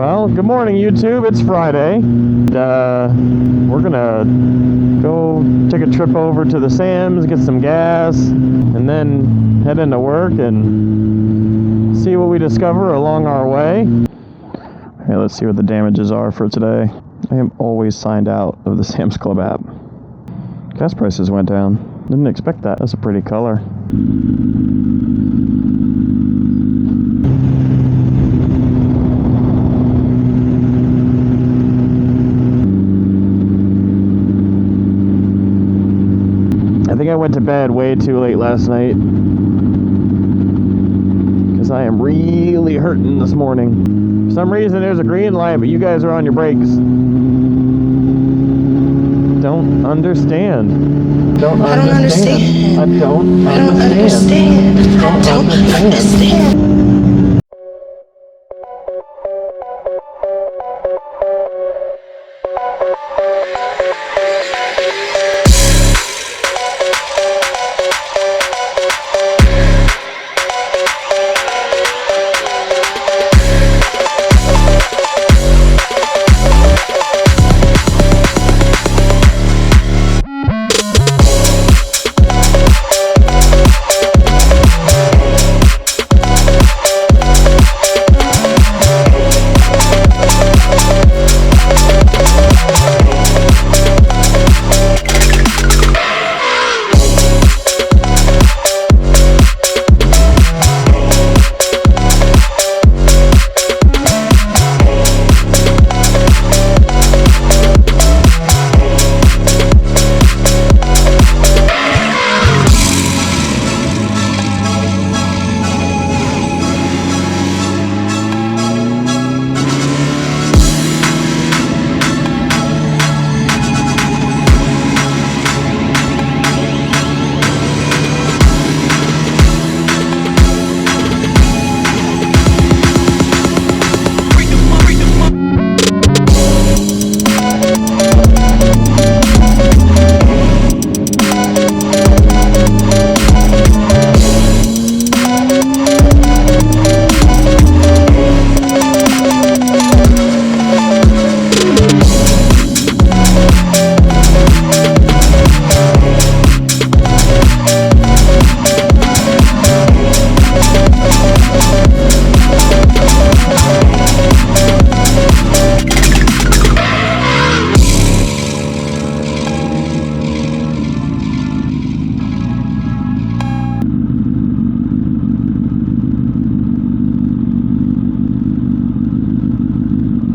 Well, good morning, YouTube. It's Friday. We're gonna go take a trip over to the Sam's, get some gas, and then head into work and see what we discover along our way. Okay, let's see what the damages are for today. I am always signed out of the Sam's Club app. Gas prices went down. Didn't expect that. That's a pretty color. I think I went to bed way too late last night because I am really hurting this morning. For some reason there's a green light, but you guys are on your brakes. Don't understand. I don't understand. I don't understand.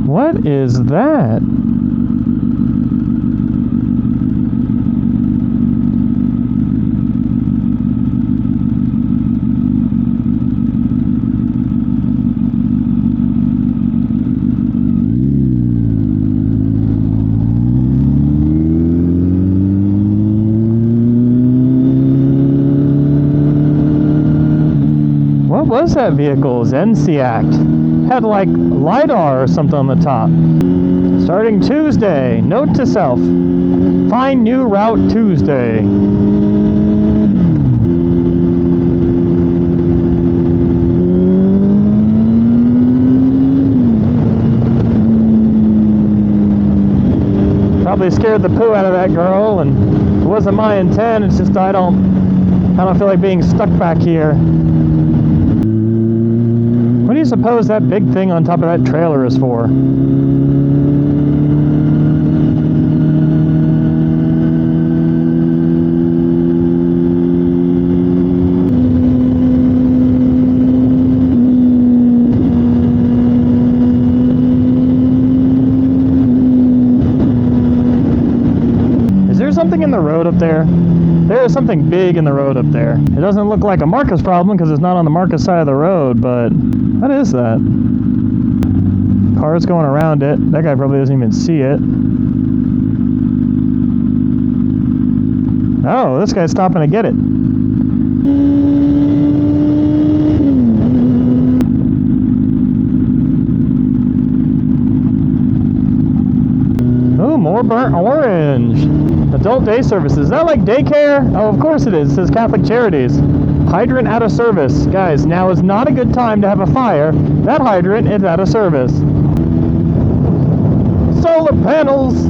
What is that? What was that vehicle? Zensiac. Had like LiDAR or something on the top. Starting Tuesday, note to self, find new route Tuesday. Probably scared the poo out of that girl, and it wasn't my intent. It's just I don't feel like being stuck back here. What do you suppose that big thing on top of that trailer is for? Is there something in the road up there? There is something big in the road up there. It doesn't look like a Marcus problem because it's not on the Marcus side of the road, but what is that? Cars going around it. That guy probably doesn't even see it. Oh, this guy's stopping to get it. Oh, more burnt orange. Adult day services. Is that like daycare? Oh, of course it is. It says Catholic Charities. Hydrant out of service. Guys, now is not a good time to have a fire. That hydrant is out of service. solar panels.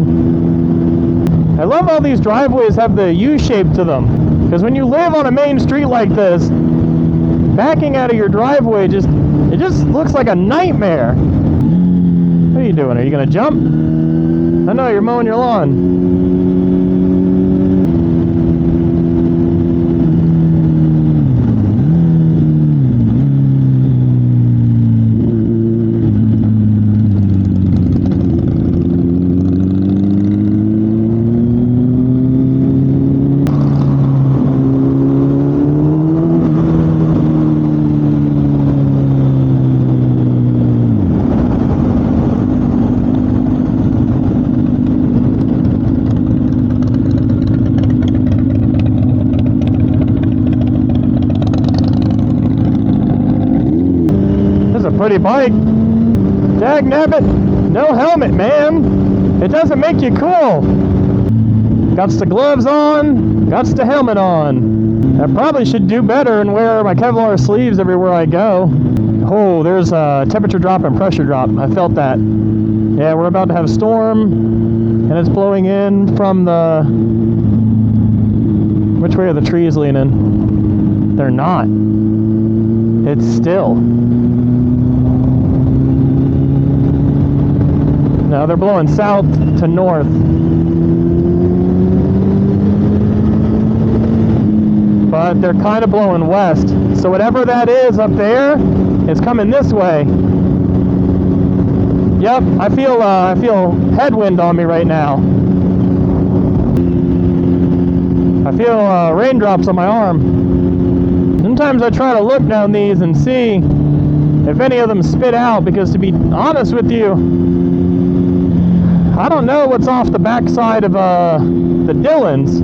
I love how these driveways have the U shape to them, because when you live on a main street like this, backing out of your driveway just looks like a nightmare. What are you doing? Are you gonna jump? I know you're mowing your lawn. Pretty bike. Dag nabbit, no helmet, man. It doesn't make you cool. Gots the gloves on, gots the helmet on. I probably should do better and wear my Kevlar sleeves everywhere I go. Oh, there's a temperature drop and pressure drop. I felt that. Yeah, we're about to have a storm, and it's blowing in from the... Which way are the trees leaning? They're not. It's still. No, they're blowing south to north. But they're kind of blowing west. So whatever that is up there, it's coming this way. Yep, I feel headwind on me right now. I feel raindrops on my arm. Sometimes I try to look down these and see if any of them spit out, because to be honest with you, I don't know what's off the backside of the Dillons.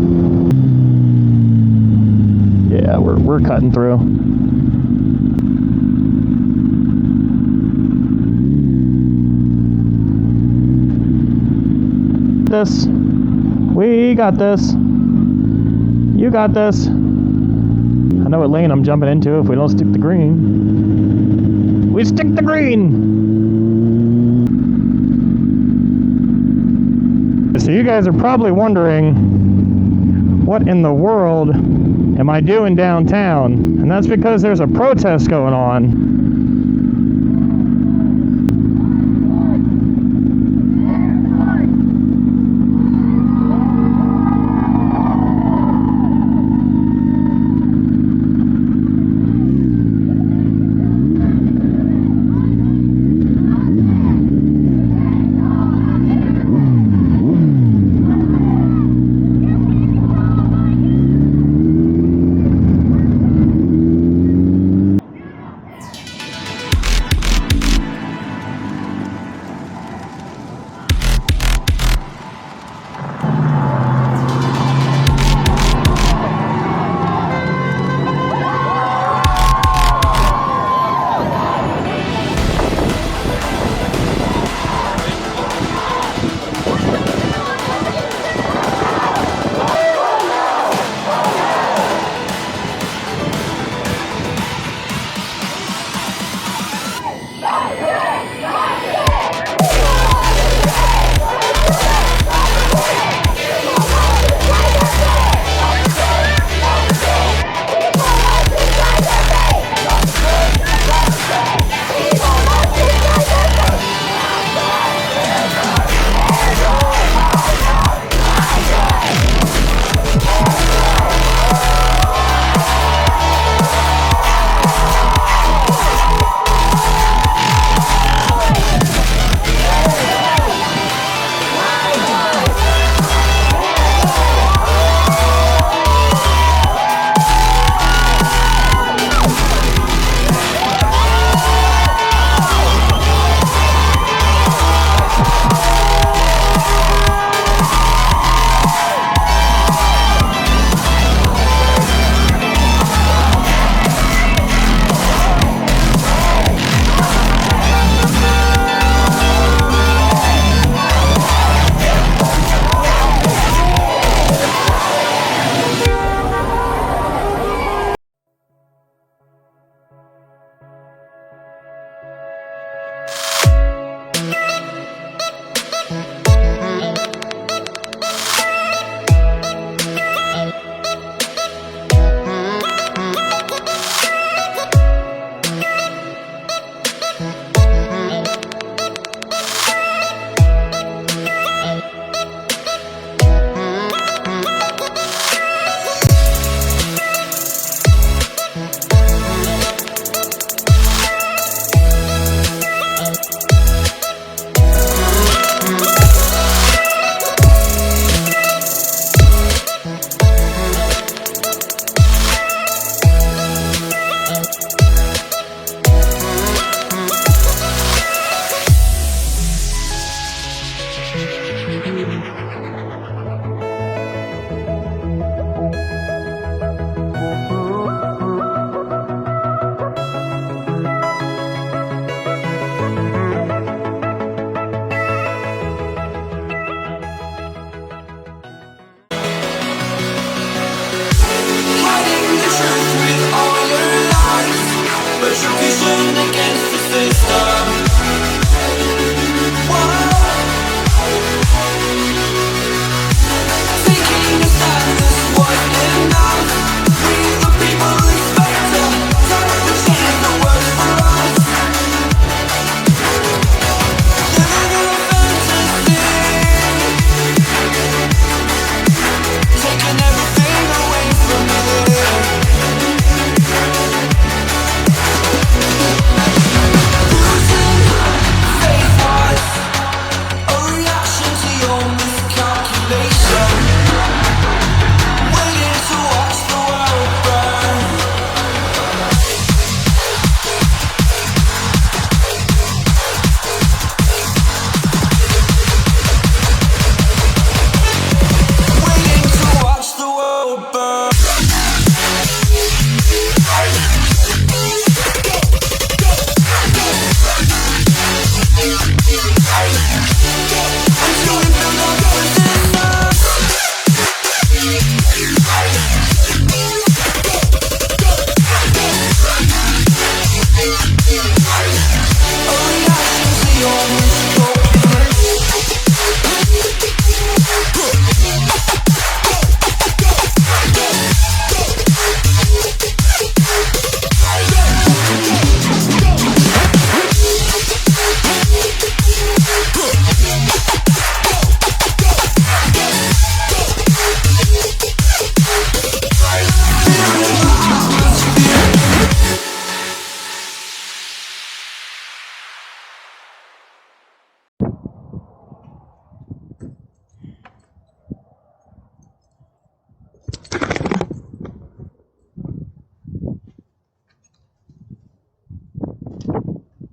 Yeah, we're cutting through. This. We got this. You got this. I know what lane I'm jumping into if we don't stick the green. We stick the green! So you guys are probably wondering, what in the world am I doing downtown? And that's because there's a protest going on.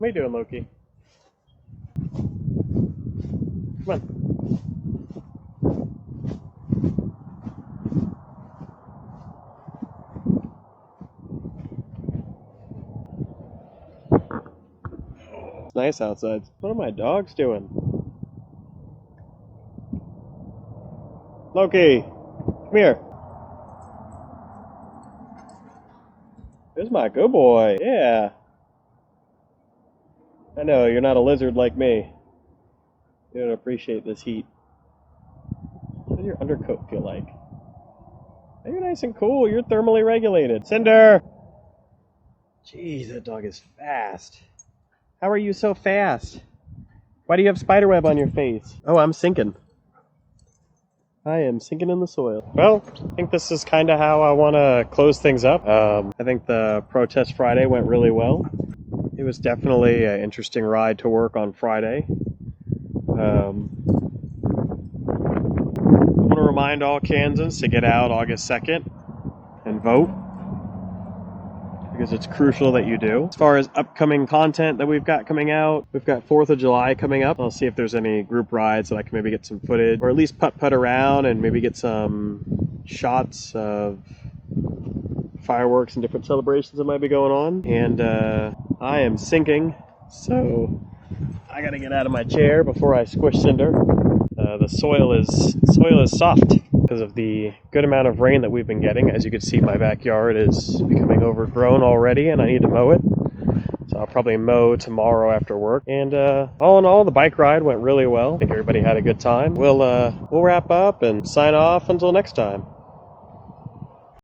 What are you doing, Loki? Come on. It's nice outside. What are my dogs doing? Loki, come here. There's my good boy. Yeah. I know, you're not a lizard like me. You don't appreciate this heat. What does your undercoat feel like? Oh, you're nice and cool. You're thermally regulated. Cinder! Jeez, that dog is fast. How are you so fast? Why do you have spiderweb on your face? Oh, I'm sinking. I am sinking in the soil. Well, I think this is kind of how I want to close things up. I think the Protest Friday went really well. It was definitely an interesting ride to work on Friday. I want to remind all Kansans to get out August 2nd and vote, because it's crucial that you do. As far as upcoming content that we've got coming out, we've got 4th of July coming up. I'll see if there's any group rides that I can maybe get some footage, or at least putt around and maybe get some shots of fireworks and different celebrations that might be going on. And I am sinking, so I gotta get out of my chair before I squish Cinder. The soil is soft because of the good amount of rain that we've been getting. As you can see, my backyard is becoming overgrown already, and I need to mow it. So I'll probably mow tomorrow after work. And all in all, the bike ride went really well. I think everybody had a good time. We'll wrap up and sign off until next time.